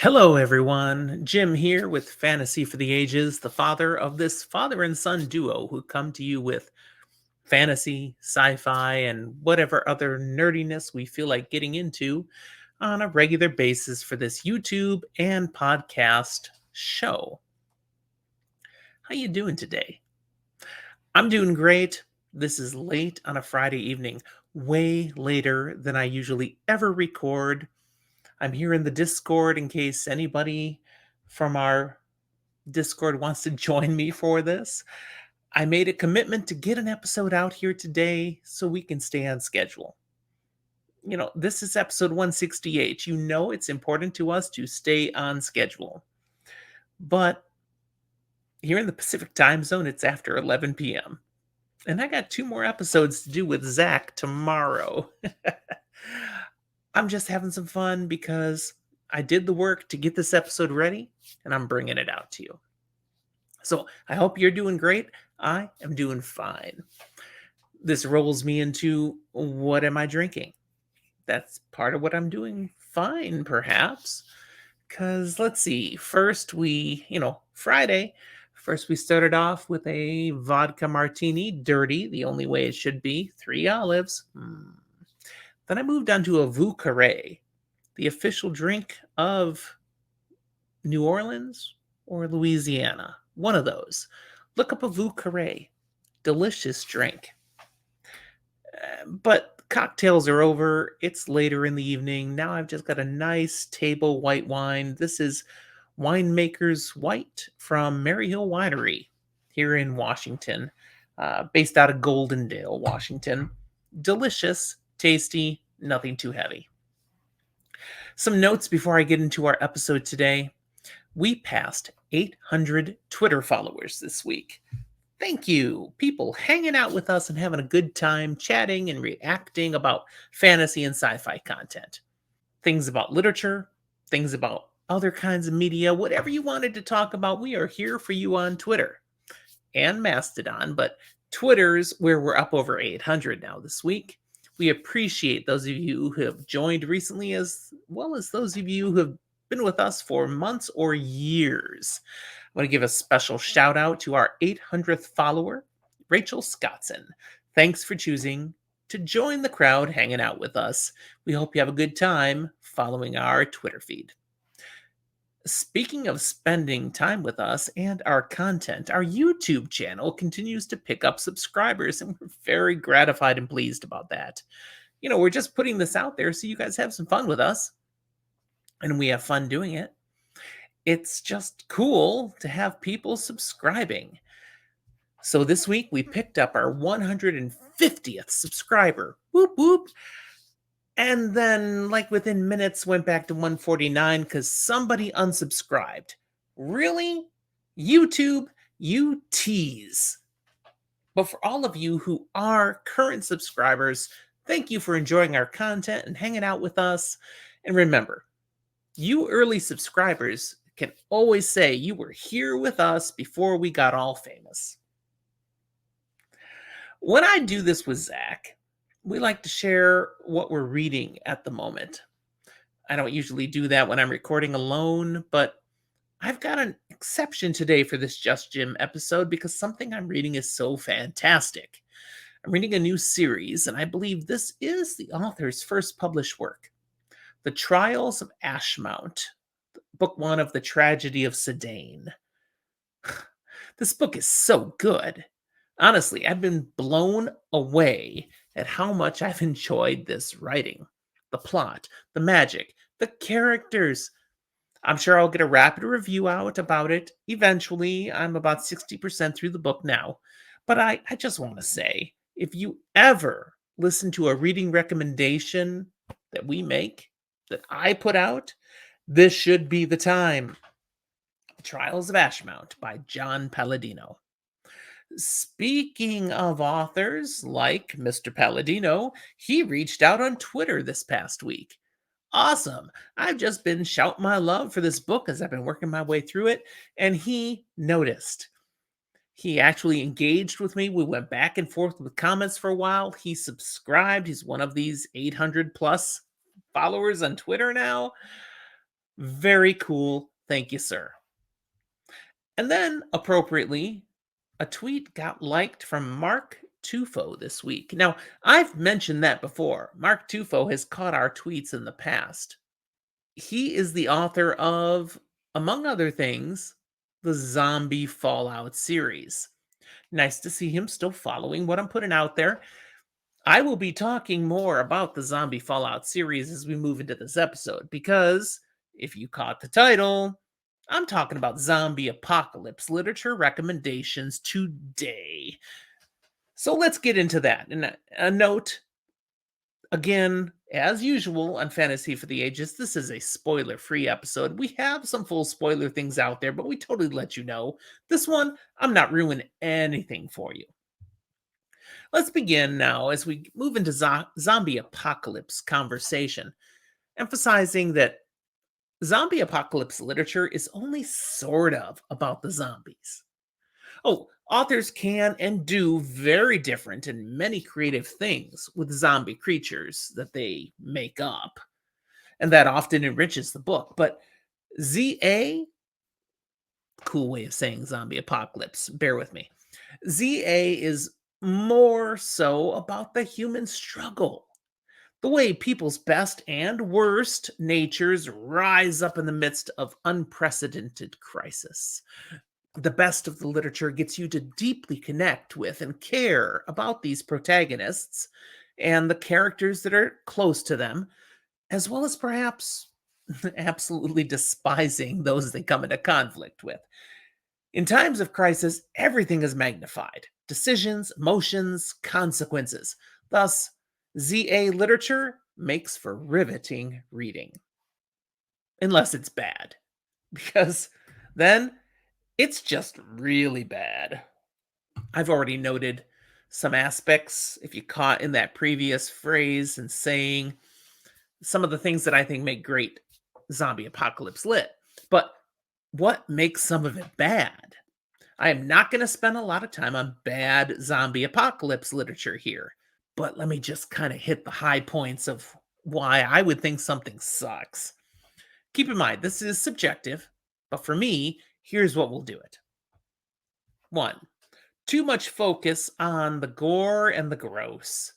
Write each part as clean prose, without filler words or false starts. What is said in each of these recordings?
Hello, everyone. Jim here with Fantasy for the Ages, the father of this father and son duo who come to you with fantasy, sci fi, and whatever other nerdiness we feel like getting into on a regular basis for this YouTube and podcast show. How you doing today? I'm doing great. This is late on a Friday evening, way later than I usually ever record. I'm here in the Discord in case anybody from our Discord wants to join me for this. I made a commitment to get an episode out here today so we can stay on schedule. This is episode 168. You know it's important to us to stay on schedule. But here in the Pacific time zone, it's after 11 p.m. And I got two more episodes to do with Zach tomorrow. I'm just having some fun because I did the work to get this episode ready and I'm bringing it out to you. So I hope you're doing great. I am doing fine. This rolls me into what am I drinking? That's part of what I'm doing fine, perhaps. Because let's see. Friday, first we started off with a vodka martini, dirty, the only way it should be, 3 olives. Then I moved on to a Vue Carré, the official drink of New Orleans or Louisiana. One of those. Look up a Vue Carré. Delicious drink. But cocktails are over. It's later in the evening. Now I've just got a nice table white wine. This is Winemaker's White from Maryhill Winery here in Washington, based out of Goldendale, Washington. Delicious, tasty, nothing too heavy. Some notes before I get into our episode today. We passed 800 Twitter followers this week. Thank you, people hanging out with us and having a good time chatting and reacting about fantasy and sci fi content. Things about literature, things about other kinds of media, whatever you wanted to talk about, we are here for you on Twitter and Mastodon. But Twitter's where we're up over 800 now this week. We appreciate those of you who have joined recently, as well as those of you who have been with us for months or years. I want to give a special shout out to our 800th follower, Rachel Scottson. Thanks for choosing to join the crowd hanging out with us. We hope you have a good time following our Twitter feed. Speaking of spending time with us and our content, our YouTube channel continues to pick up subscribers, and we're very gratified and pleased about that. We're just putting this out there so you guys have some fun with us, and we have fun doing it. It's just cool to have people subscribing. So this week we picked up our 150th subscriber. Whoop whoop. And then, like within minutes, went back to 149 because somebody unsubscribed. Really? YouTube, you tease. But for all of you who are current subscribers, thank you for enjoying our content and hanging out with us. And remember, you early subscribers can always say you were here with us before we got all famous. When I do this with Zach, we like to share what we're reading at the moment. I don't usually do that when I'm recording alone, but I've got an exception today for this Just Jim episode because something I'm reading is so fantastic. I'm reading a new series, and I believe this is the author's first published work. The Trials of Ashmount, book one of The Tragedy of Sedaine. This book is so good. Honestly, I've been blown away at how much I've enjoyed this writing. The plot, the magic, the characters. I'm sure I'll get a rapid review out about it eventually. I'm about 60% through the book now. But I just want to say, if you ever listen to a reading recommendation that we make, that I put out, this should be the time. The Trials of Ashmount by John Palladino. Speaking of authors like Mr. Palladino, he reached out on Twitter this past week. Awesome. I've just been shouting my love for this book as I've been working my way through it, and he noticed. He actually engaged with me. We went back and forth with comments for a while. He subscribed. He's one of these 800 plus followers on Twitter now. Very cool. Thank you, sir. And then, appropriately, a tweet got liked from Mark Tufo this week. Now, I've mentioned that before. Mark Tufo has caught our tweets in the past. He is the author of, among other things, the Zombie Fallout series. Nice to see him still following what I'm putting out there. I will be talking more about the Zombie Fallout series as we move into this episode because, if you caught the title, I'm talking about zombie apocalypse literature recommendations today. So let's get into that. And a note, again, as usual on Fantasy for the Ages, this is a spoiler-free episode. We have some full spoiler things out there, but we totally let you know. This one, I'm not ruining anything for you. Let's begin now as we move into zombie apocalypse conversation, emphasizing that zombie apocalypse literature is only sort of about the zombies. Oh, authors can and do very different and many creative things with zombie creatures that they make up, and that often enriches the book. But ZA, cool way of saying zombie apocalypse, bear with me. ZA is more so about the human struggle, the way people's best and worst natures rise up in the midst of unprecedented crisis. The best of the literature gets you to deeply connect with and care about these protagonists and the characters that are close to them, as well as perhaps absolutely despising those they come into conflict with. In times of crisis, everything is magnified: decisions, emotions, consequences. Thus, ZA literature makes for riveting reading. Unless it's bad, because then it's just really bad. I've already noted some aspects, if you caught in that previous phrase and saying, some of the things that I think make great zombie apocalypse lit. But what makes some of it bad? I am not going to spend a lot of time on bad zombie apocalypse literature here, but let me just kind of hit the high points of why I would think something sucks. Keep in mind, this is subjective, but for me, here's what will do it. 1. Too much focus on the gore and the gross.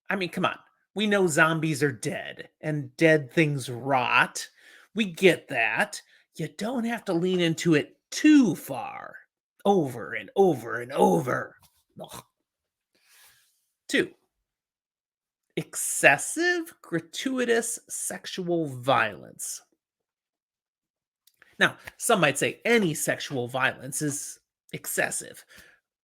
I mean, come on. We know zombies are dead, and dead things rot. We get that. You don't have to lean into it too far, over and over and over. Ugh. 2. Excessive, gratuitous sexual violence. Now, some might say any sexual violence is excessive,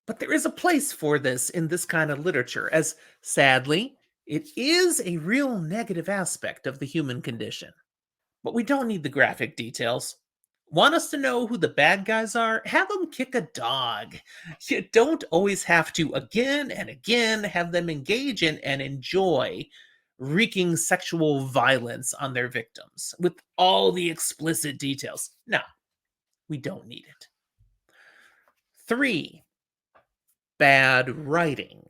but there is a place for this in this kind of literature, as sadly, it is a real negative aspect of the human condition. But we don't need the graphic details. Want us to know who the bad guys are? Have them kick a dog. You don't always have to again and again have them engage in and enjoy wreaking sexual violence on their victims with all the explicit details. No, we don't need it. 3. Bad writing.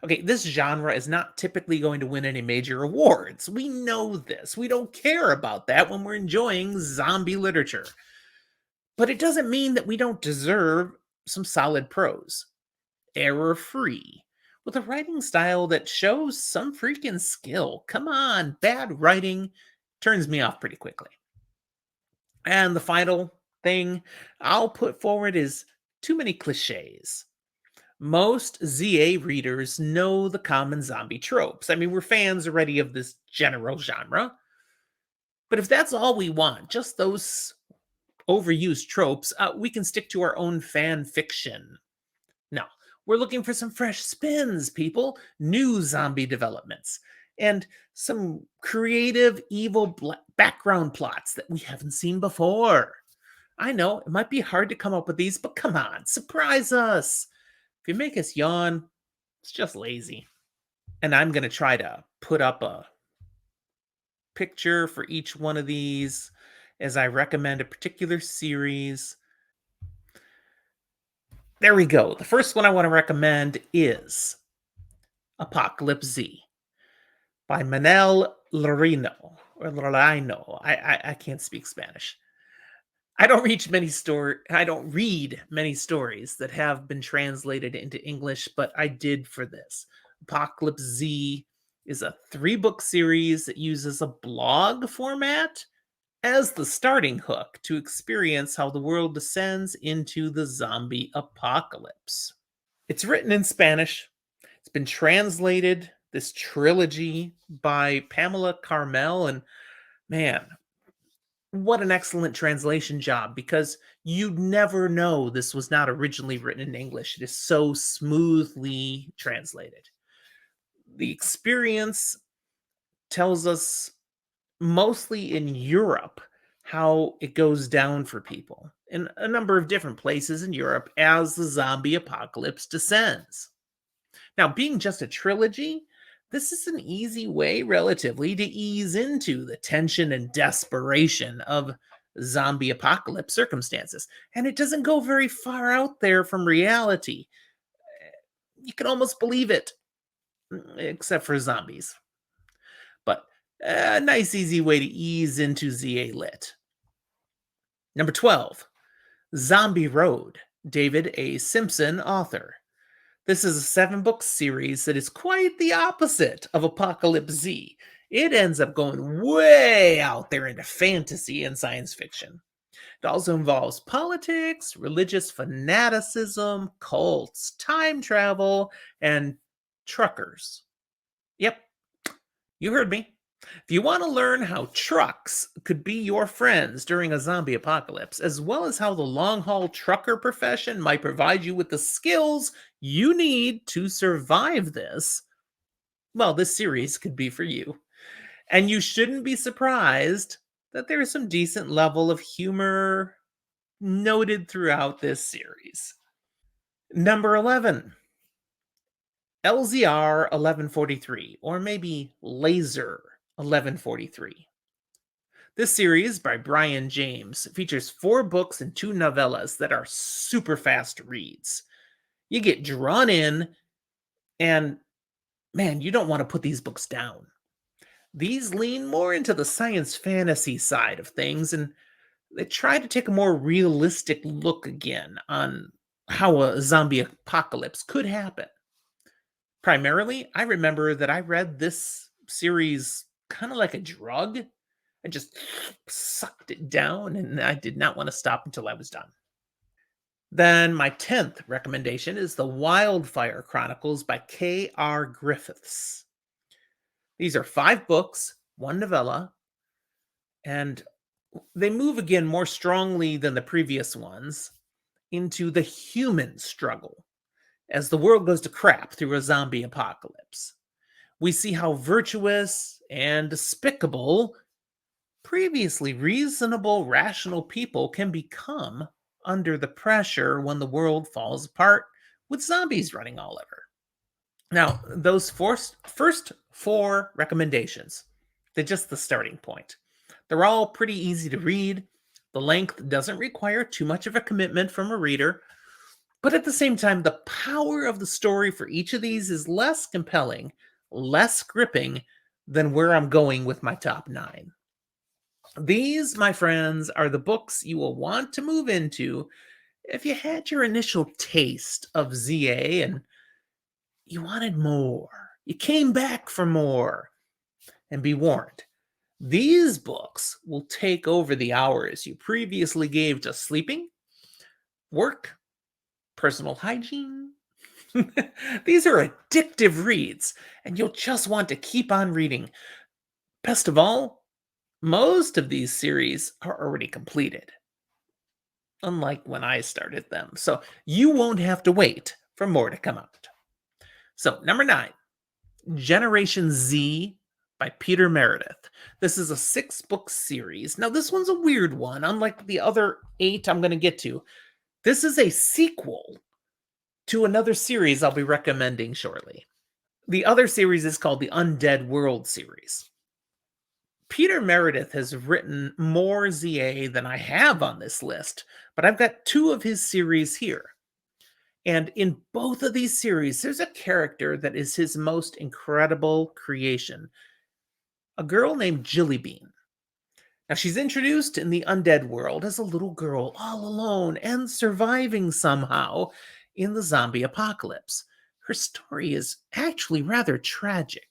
Okay, this genre is not typically going to win any major awards. We know this. We don't care about that when we're enjoying zombie literature. But it doesn't mean that we don't deserve some solid prose. Error-free, with a writing style that shows some freaking skill. Come on, bad writing turns me off pretty quickly. And the final thing I'll put forward is too many cliches. Most ZA readers know the common zombie tropes. I mean, we're fans already of this general genre. But if that's all we want, just those overused tropes, we can stick to our own fan fiction. No, we're looking for some fresh spins, people, new zombie developments, and some creative evil background plots that we haven't seen before. I know it might be hard to come up with these, but come on, surprise us. If you make us yawn, it's just lazy. And I'm going to try to put up a picture for each one of these as I recommend a particular series. There we go. The first one I want to recommend is Apocalypse Z by Manel Larino, Well, I know. I can't speak Spanish. I don't read many stories that have been translated into English, but I did for this. Apocalypse Z is a 3-book series that uses a blog format as the starting hook to experience how the world descends into the zombie apocalypse. It's written in Spanish. It's been translated, this trilogy, by Pamela Carmel, and man, what an excellent translation job, because you'd never know this was not originally written in English. It is so smoothly translated. The experience tells us, mostly in Europe, how it goes down for people in a number of different places in Europe as the zombie apocalypse descends. Now, being just a trilogy, this is an easy way, relatively, to ease into the tension and desperation of zombie apocalypse circumstances. And it doesn't go very far out there from reality. You can almost believe it, except for zombies. But a nice, easy way to ease into ZA Lit. Number 12, Zombie Road, David A. Simpson, author. This is a 7-book series that is quite the opposite of Apocalypse Z. It ends up going way out there into fantasy and science fiction. It also involves politics, religious fanaticism, cults, time travel, and truckers. Yep, you heard me. If you want to learn how trucks could be your friends during a zombie apocalypse, as well as how the long haul trucker profession might provide you with the skills you need to survive this, well, this series could be for you. And you shouldn't be surprised that there is some decent level of humor noted throughout this series. Number 11, LZR 1143, or maybe Laser 1143. This series by Brian James features 4 books and 2 novellas that are super fast reads. You get drawn in, and man, you don't want to put these books down. These lean more into the science fantasy side of things, and they try to take a more realistic look again on how a zombie apocalypse could happen. Primarily, I remember that I read this series kind of like a drug. I just sucked it down, and I did not want to stop until I was done. Then my 10th recommendation is the Wildfire Chronicles by K.R. Griffiths. These are 5 books, 1 novella, and they move again more strongly than the previous ones into the human struggle as the world goes to crap through a zombie apocalypse. We see how virtuous and despicable previously reasonable, rational people can become under the pressure when the world falls apart with zombies running all over. Now, those first 4 recommendations, they're just the starting point. They're all pretty easy to read. The length doesn't require too much of a commitment from a reader, but at the same time, the power of the story for each of these is less compelling, less gripping than where I'm going with my top 9. These, my friends, are the books you will want to move into if you had your initial taste of ZA and you wanted more. You came back for more. And be warned, these books will take over the hours you previously gave to sleeping, work, personal hygiene. These are addictive reads, and you'll just want to keep on reading. Best of all, most of these series are already completed, unlike when I started them. So you won't have to wait for more to come out. So, number 9, Generation Z by Peter Meredith. This is a 6-book series. Now, this one's a weird one. Unlike the other 8 I'm going to get to, this is a sequel to another series I'll be recommending shortly. The other series is called the Undead World series. Peter Meredith has written more ZA than I have on this list, but I've got 2 of his series here. And in both of these series, there's a character that is his most incredible creation. a girl named Jillybean. Now, she's introduced in the Undead World as a little girl all alone and surviving somehow in the zombie apocalypse. Her story is actually rather tragic.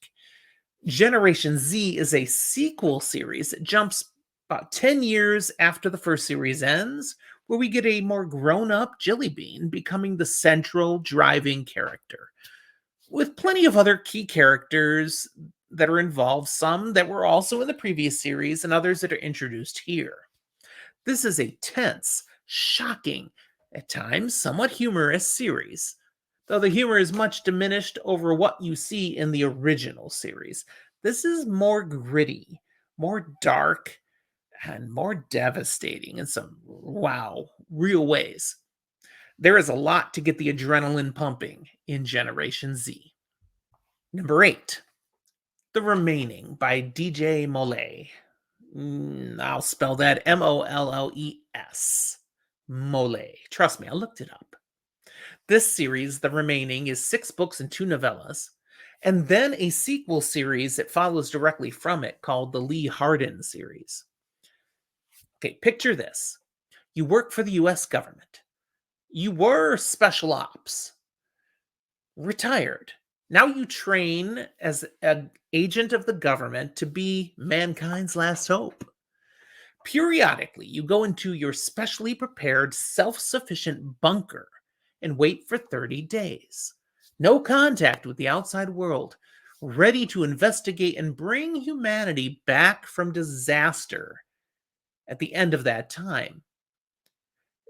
Generation Z is a sequel series that jumps about 10 years after the first series ends, where we get a more grown up Jillybean becoming the central driving character, with plenty of other key characters that are involved, some that were also in the previous series, and others that are introduced here. This is a tense, shocking, at times somewhat humorous series, though the humor is much diminished over what you see in the original series. This is more gritty, more dark, and more devastating in some, wow, real ways. There is a lot to get the adrenaline pumping in Generation Z. Number 8, The Remaining by DJ Mollet. I'll spell that Molles. Mollet. Trust me, I looked it up. This series, The Remaining, is 6 books and 2 novellas, and then a sequel series that follows directly from it called the Lee Harden series. Okay, picture this. You work for the US government. You were special ops, retired. Now you train as an agent of the government to be mankind's last hope. Periodically, you go into your specially prepared, self sufficient bunker and wait for 30 days. No contact with the outside world, ready to investigate and bring humanity back from disaster at the end of that time.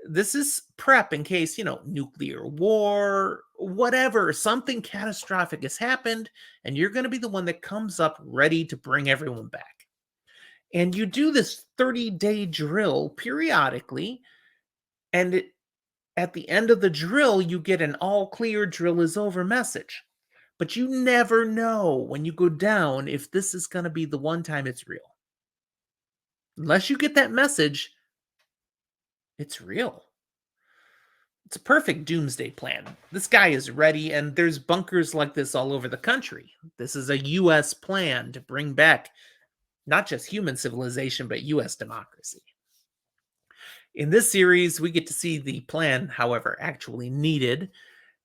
This is prep in case, nuclear war, whatever, something catastrophic has happened, and you're going to be the one that comes up ready to bring everyone back. And you do this 30-day drill periodically, and at the end of the drill, you get an all clear, drill is over message. But you never know when you go down if this is going to be the one time it's real. Unless you get that message, it's real. It's a perfect doomsday plan. This guy is ready, and there's bunkers like this all over the country. This is a U.S. plan to bring back not just human civilization, but U.S. democracy. In this series, we get to see the plan, however, actually needed,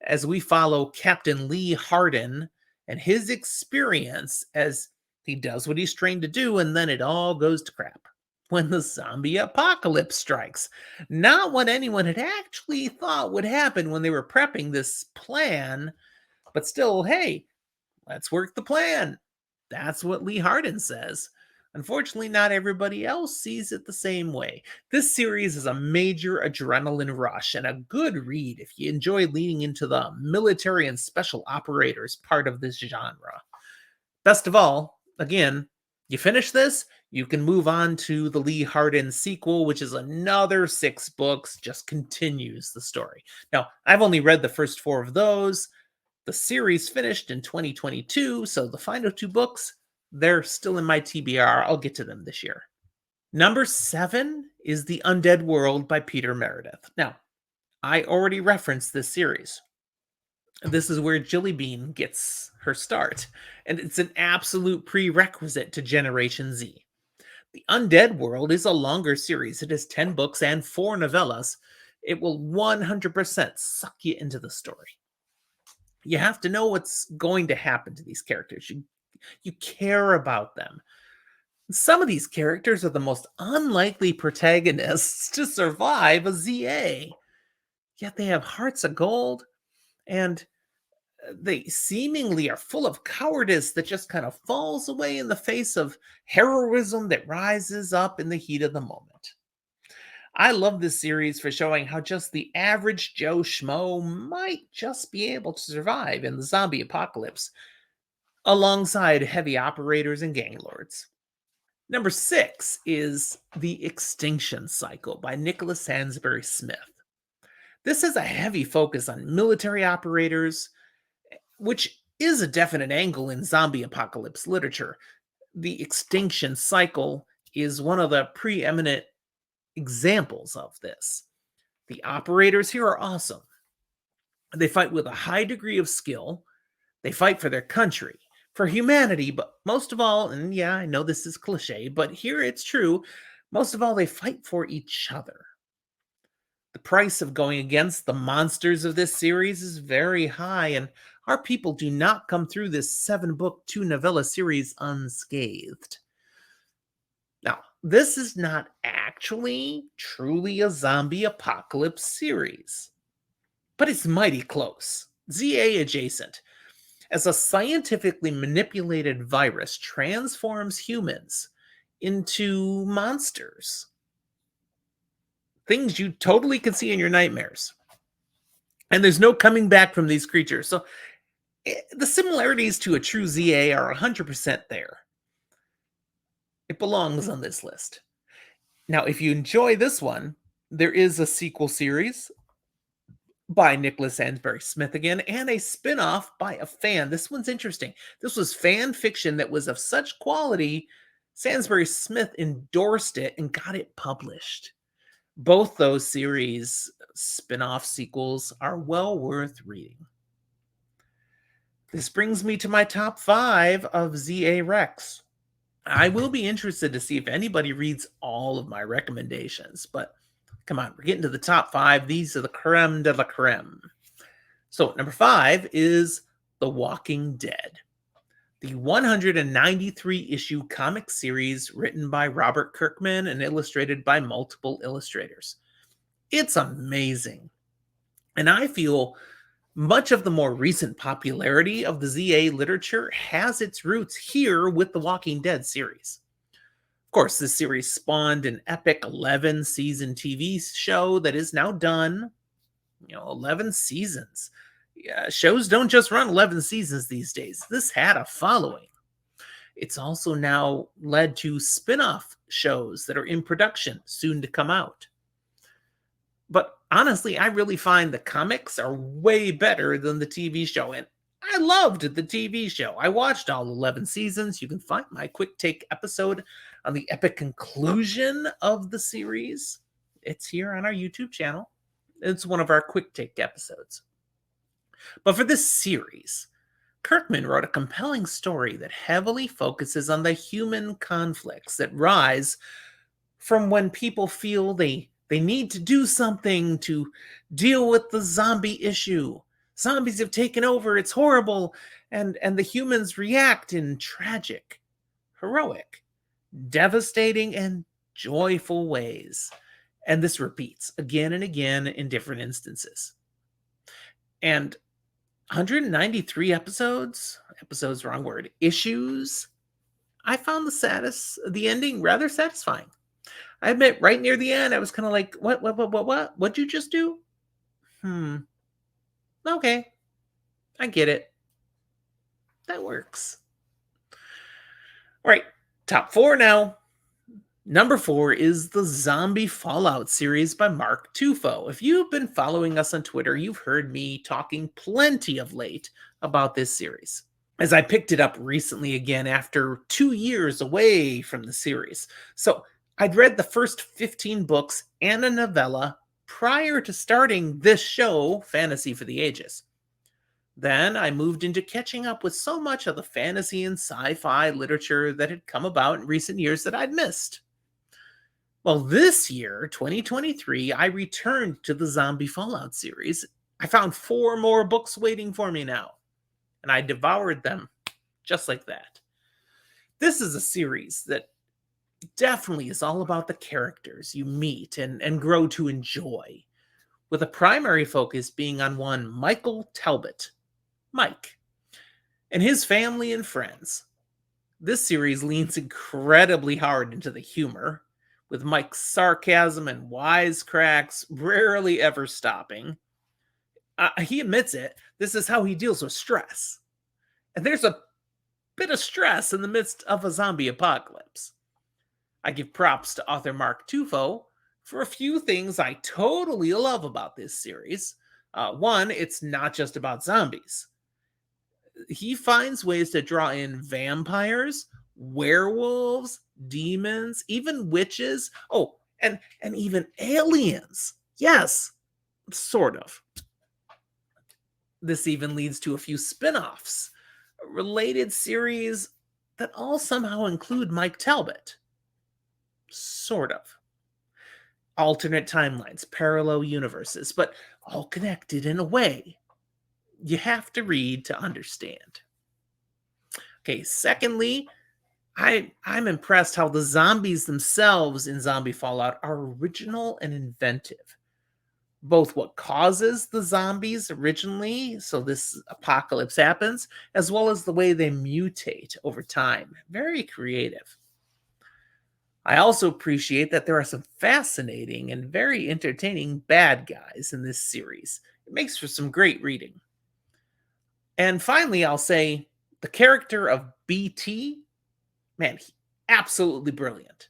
as we follow Captain Lee Harden and his experience as he does what he's trained to do, and then it all goes to crap when the zombie apocalypse strikes. Not what anyone had actually thought would happen when they were prepping this plan, but still, hey, let's work the plan. That's what Lee Harden says. Unfortunately, not everybody else sees it the same way. This series is a major adrenaline rush and a good read if you enjoy leaning into the military and special operators part of this genre. Best of all, again, you finish this, you can move on to the Lee Harden sequel, which is another 6 books, just continues the story. Now, I've only read the first 4 of those. The series finished in 2022, so the final 2 books, they're still in my TBR. I'll get to them this year. Number 7 is The Undead World by Peter Meredith. Now, I already referenced this series. This is where Jillybean gets her start, and it's an absolute prerequisite to Generation Z. The Undead World is a longer series. It has 10 books and 4 novellas. It will 100% suck you into the story. You have to know what's going to happen to these characters. You care about them. Some of these characters are the most unlikely protagonists to survive a ZA. Yet they have hearts of gold, and they seemingly are full of cowardice that just kind of falls away in the face of heroism that rises up in the heat of the moment. I love this series for showing how just the average Joe Schmo might just be able to survive in the zombie apocalypse alongside heavy operators and gang lords. Number 6 is The Extinction Cycle by Nicholas Sansbury Smith. This has a heavy focus on military operators, which is a definite angle in zombie apocalypse literature. The Extinction Cycle is one of the preeminent examples of this. The operators here are awesome. They fight with a high degree of skill. They fight for their country, for humanity, but most of all, and yeah, I know this is cliche, but here it's true, most of all, they fight for each other. The price of going against the monsters of this series is very high, and our people do not come through this 7-book, 2-novella series unscathed. Now, this is not actually truly a zombie apocalypse series, but it's mighty close. ZA adjacent, as a scientifically manipulated virus transforms humans into monsters, things you totally can see in your nightmares. And there's no coming back from these creatures. So the similarities to a true ZA are 100% there. It belongs on this list. Now, if you enjoy this one, there is a sequel series by Nicholas Ansbury Smith again, and a spin-off by a fan. This one's interesting. This was fan fiction that was of such quality, Sansbury Smith endorsed it and got it published. Both those series spin-off sequels are well worth reading. This brings me to my top 5 of ZA Rex. I will be interested to see if anybody reads all of my recommendations, but come on, we're getting to the top 5. These are the creme de la creme. So, number 5 is The Walking Dead, the 193-issue comic series written by Robert Kirkman and illustrated by multiple illustrators. It's amazing. And I feel much of the more recent popularity of the ZA literature has its roots here with the Walking Dead series. Of course, this series spawned an epic 11-season TV show that is now done. 11 seasons. Yeah, shows don't just run 11 seasons these days. This had a following. It's also now led to spin-off shows that are in production, soon to come out. But honestly, I really find the comics are way better than the TV show, and I loved the TV show. I watched all 11 seasons. You can find my quick take episode on the epic conclusion of the series. It's here on our YouTube channel. It's one of our quick take episodes. But for this series, Kirkman wrote a compelling story that heavily focuses on the human conflicts that rise from when people feel they need to do something to deal with the zombie issue. Zombies have taken over, it's horrible, and the humans react in tragic, heroic, devastating, and joyful ways. And this repeats again and again in different instances. And 193 wrong word, issues, I found the ending rather satisfying. I admit, right near the end, I was kind of like, what? What'd you just do? Okay. I get it. That works. All right. Top 4 now. Number 4 is the Zombie Fallout series by Mark Tufo. If you've been following us on Twitter, you've heard me talking plenty of late about this series, as I picked it up recently again after 2 years away from the series. So I'd read the first 15 books and a novella prior to starting this show, Fantasy for the Ages. Then I moved into catching up with so much of the fantasy and sci-fi literature that had come about in recent years that I'd missed. Well, this year, 2023, I returned to the Zombie Fallout series. I found 4 more books waiting for me now, and I devoured them just like that. This is a series that definitely is all about the characters you meet and grow to enjoy, with a primary focus being on one Michael Talbot, Mike, and his family and friends. This series leans incredibly hard into the humor, with Mike's sarcasm and wisecracks rarely ever stopping. He admits it, this is how he deals with stress. And there's a bit of stress in the midst of a zombie apocalypse. I give props to author Mark Tufo for a few things I totally love about this series. One, it's not just about zombies. He finds ways to draw in vampires, werewolves, demons, even witches. Oh, and even aliens. Yes, sort of. This even leads to a few spin-offs related series that all somehow include Mike Talbot. Sort of. Alternate timelines, parallel universes, but all connected in a way you have to read to understand. Okay, secondly, I'm impressed how the zombies themselves in Zombie Fallout are original and inventive. Both what causes the zombies originally, so this apocalypse happens, as well as the way they mutate over time. Very creative. I also appreciate that there are some fascinating and very entertaining bad guys in this series. It makes for some great reading. And finally, I'll say the character of BT, man, absolutely brilliant.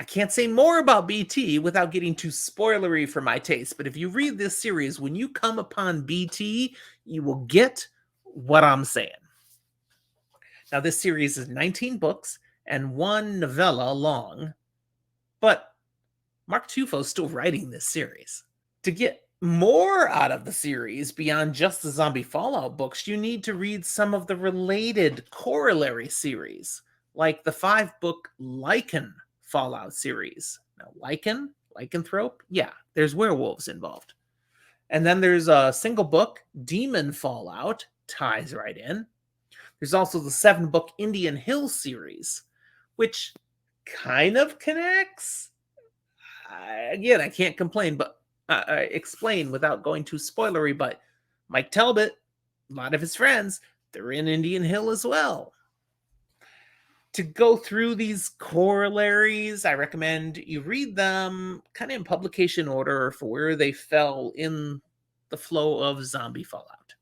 I can't say more about BT without getting too spoilery for my taste, but if you read this series, when you come upon BT, you will get what I'm saying. Now, this series is 19 books and one novella long, but Mark Tufo's still writing this series. To get more out of the series beyond just the Zombie Fallout books, you need to read some of the related corollary series, like the 5-book Lichen Fallout series. Now, lycanthrope? Yeah, there's werewolves involved. And then there's a single book, Demon Fallout, ties right in. There's also the 7-book Indian Hill series, which kind of connects. Again, I can't complain, but explain without going too spoilery, but Mike Talbot, a lot of his friends, they're in Indian Hill as well. To go through these corollaries, I recommend you read them kind of in publication order for where they fell in the flow of Zombie Fallout.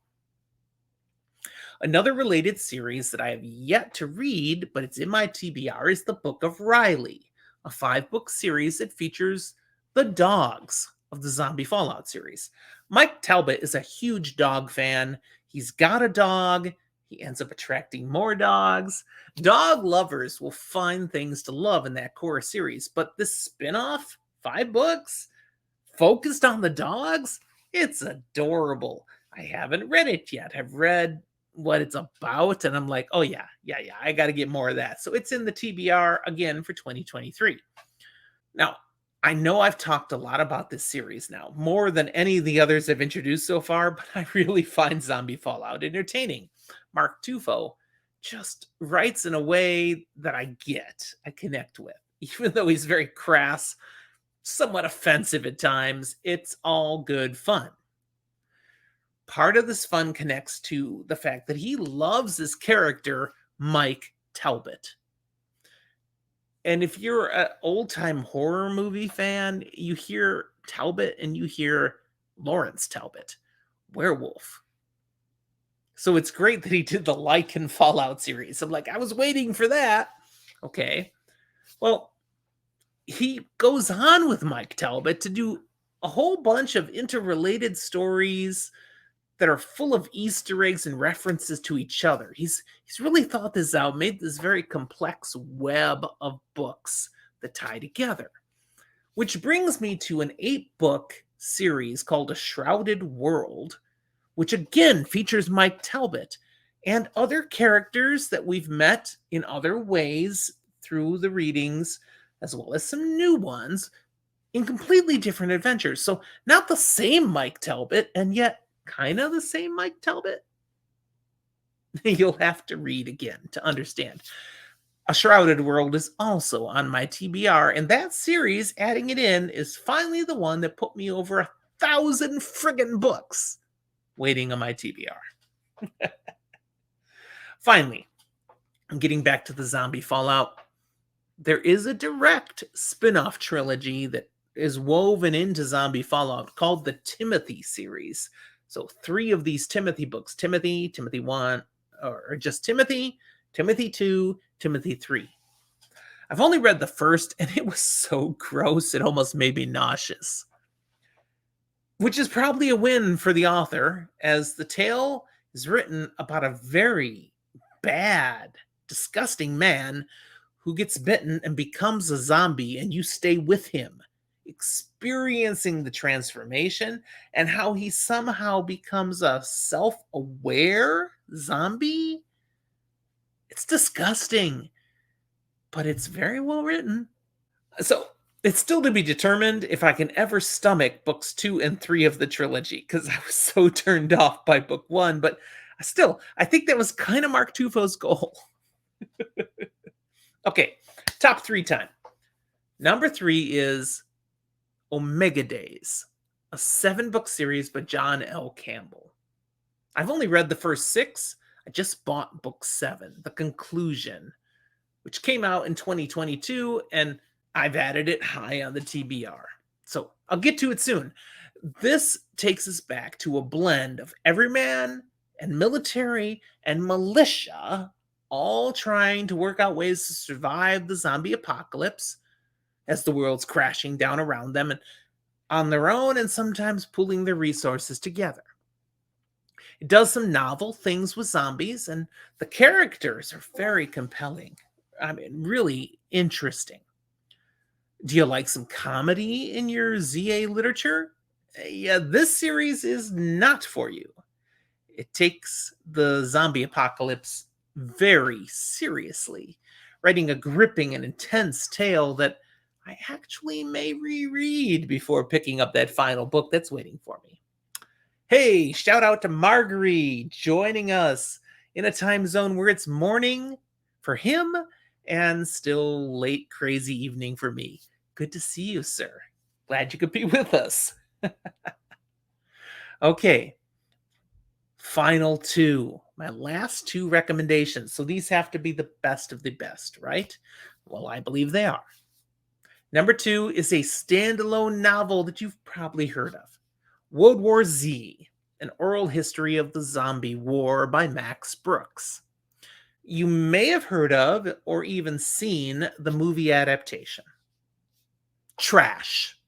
Another related series that I have yet to read, but it's in my TBR, is the Book of Riley, a 5-book series that features the dogs of the Zombie Fallout series. Mike Talbot is a huge dog fan. He's got a dog. He ends up attracting more dogs. Dog lovers will find things to love in that core series, but this spin-off, 5 books, focused on the dogs, it's adorable. I haven't read it yet. I've read what it's about, and I'm like, oh yeah, I got to get more of that. So it's in the TBR again for 2023. Now, I know I've talked a lot about this series now, more than any of the others I've introduced so far, but I really find Zombie Fallout entertaining. Mark Tufo just writes in a way that I connect with. Even though he's very crass, somewhat offensive at times, it's all good fun. Part of this fun connects to the fact that he loves this character, Mike Talbot. And if you're an old-time horror movie fan, you hear Talbot and you hear Lawrence Talbot, werewolf. So it's great that he did the Lichen Fallout series. I'm like, I was waiting for that. Okay. Well, he goes on with Mike Talbot to do a whole bunch of interrelated stories that are full of Easter eggs and references to each other. He's really thought this out, made this very complex web of books that tie together. Which brings me to an 8-book series called A Shrouded World, which again features Mike Talbot and other characters that we've met in other ways through the readings, as well as some new ones in completely different adventures. So not the same Mike Talbot, and yet kind of the same Mike Talbot. You'll have to read again to understand. A Shrouded World is also on my TBR, and that series, adding it in, is finally the one that put me over 1,000 friggin' books waiting on my TBR. Finally, I'm getting back to the Zombie Fallout. There is a direct spin-off trilogy that is woven into Zombie Fallout called the Timothy series. So 3 of these Timothy books, Timothy 1, or just Timothy 2, Timothy 3. I've only read the first, and it was so gross, it almost made me nauseous. Which is probably a win for the author, as the tale is written about a very bad, disgusting man who gets bitten and becomes a zombie, and you stay with him experiencing the transformation and how he somehow becomes a self-aware zombie. It's disgusting, but it's very well written. So it's still to be determined if I can ever stomach books 2 and 3 of the trilogy because I was so turned off by book 1. But still, I think that was kind of Mark Tufo's goal. Okay, top 3 time. Number 3 is Omega Days, a 7-book series by John L. Campbell. I've only read the first 6. I just bought book 7, The Conclusion, which came out in 2022, and I've added it high on the TBR. So I'll get to it soon. This takes us back to a blend of everyman and military and militia, all trying to work out ways to survive the zombie apocalypse as the world's crashing down around them and on their own, and sometimes pooling their resources together. It does some novel things with zombies, and the characters are very compelling. I mean, really interesting. Do you like some comedy in your ZA literature? Yeah, this series is not for you. It takes the zombie apocalypse very seriously, writing a gripping and intense tale that I actually may reread before picking up that final book that's waiting for me. Hey, shout out to Marguerite joining us in a time zone where it's morning for him and still late crazy evening for me. Good to see you, sir. Glad you could be with us. Okay, final 2. My last 2 recommendations. So these have to be the best of the best, right? Well, I believe they are. Number 2 is a standalone novel that you've probably heard of. World War Z, an oral history of the zombie war by Max Brooks. You may have heard of or even seen the movie adaptation. Trash.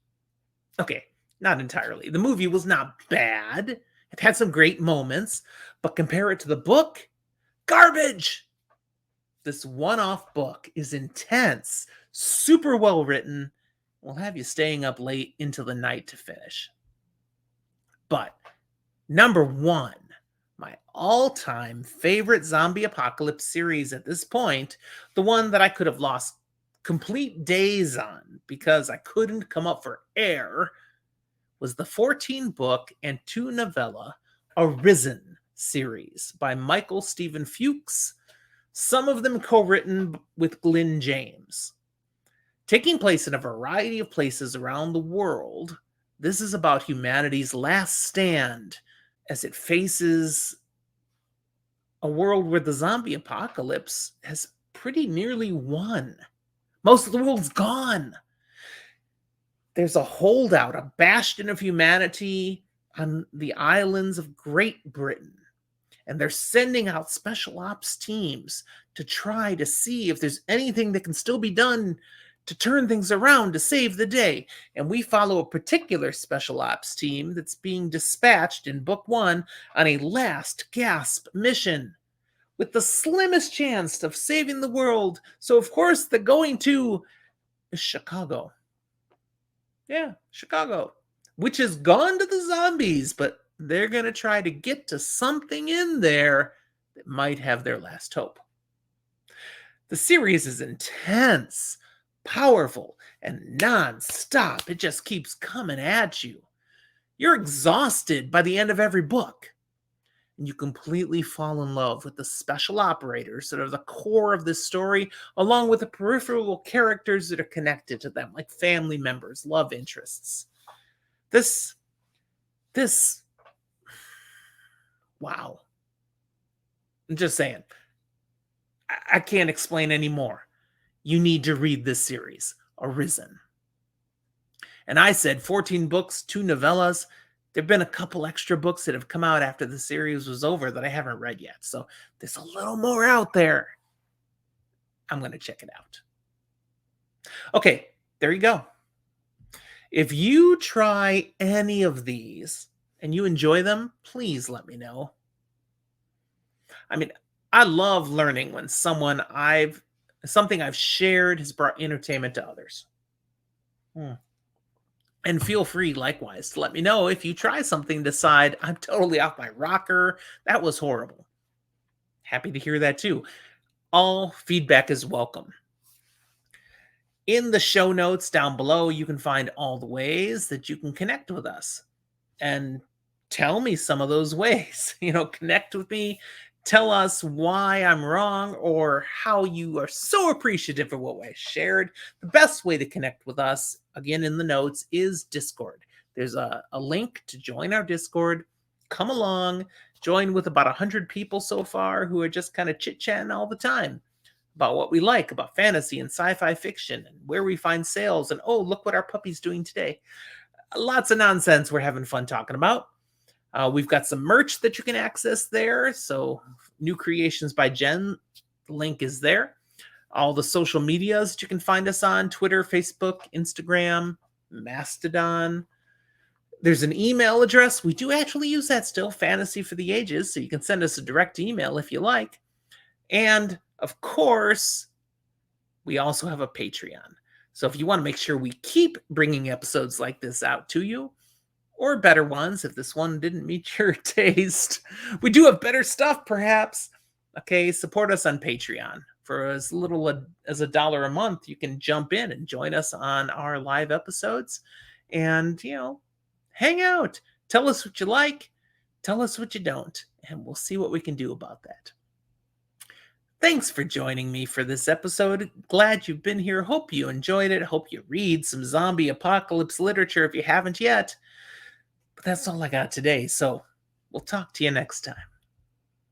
Okay, not entirely. The movie was not bad. It had some great moments, but compare it to the book, garbage. This one-off book is intense, super well written, will have you staying up late into the night to finish. But number 1, my all-time favorite zombie apocalypse series at this point, the one that I could have lost complete days on because I couldn't come up for air, was the 14-book and 2-novella Arisen series by Michael Stephen Fuchs, some of them co-written with Glyn James. Taking place in a variety of places around the world, this is about humanity's last stand as it faces a world where the zombie apocalypse has pretty nearly won. Most of the world's gone. There's a holdout, a bastion of humanity on the islands of Great Britain. And they're sending out special ops teams to try to see if there's anything that can still be done to turn things around to save the day. And we follow a particular special ops team that's being dispatched in book 1 on a last gasp mission with the slimmest chance of saving the world. So, of course, they're going to Chicago. Yeah, Chicago, which has gone to the zombies, but they're going to try to get to something in there that might have their last hope. The series is intense, powerful, and non-stop. It just keeps coming at you. You're exhausted by the end of every book. And you completely fall in love with the special operators that are the core of this story, along with the peripheral characters that are connected to them, like family members, love interests. This, wow. I'm just saying. I can't explain anymore. You need to read this series, Arisen. And I said 14 books, 2 novellas. There've been a couple extra books that have come out after the series was over that I haven't read yet. So there's a little more out there. I'm going to check it out. Okay, there you go. If you try any of these and you enjoy them, please let me know. I mean, I love learning when something I've shared has brought entertainment to others. And feel free, likewise, to let me know if you try something and decide, I'm totally off my rocker. That was horrible. Happy to hear that too. All feedback is welcome. In the show notes down below, you can find all the ways that you can connect with us. And tell me some of those ways. Connect with me. Tell us why I'm wrong or how you are so appreciative of what I shared. The best way to connect with us, again in the notes, is Discord. There's a link to join our Discord. Come along, join with about 100 people so far who are just kind of chit-chatting all the time about what we like, about fantasy and sci-fi fiction, and where we find sales, and oh, look what our puppy's doing today. Lots of nonsense we're having fun talking about. We've got some merch that you can access there. So, New Creations by Jen, the link is there. All the social medias that you can find us on: Twitter, Facebook, Instagram, Mastodon. There's an email address. We do actually use that still, Fantasy for the Ages. So you can send us a direct email if you like. And of course, we also have a Patreon. So if you want to make sure we keep bringing episodes like this out to you, or better ones if this one didn't meet your taste, we do have better stuff perhaps. Okay, support us on Patreon. For as little as $1 a month, you can jump in and join us on our live episodes and, hang out. Tell us what you like. Tell us what you don't. And we'll see what we can do about that. Thanks for joining me for this episode. Glad you've been here. Hope you enjoyed it. Hope you read some zombie apocalypse literature if you haven't yet. But that's all I got today, so we'll talk to you next time.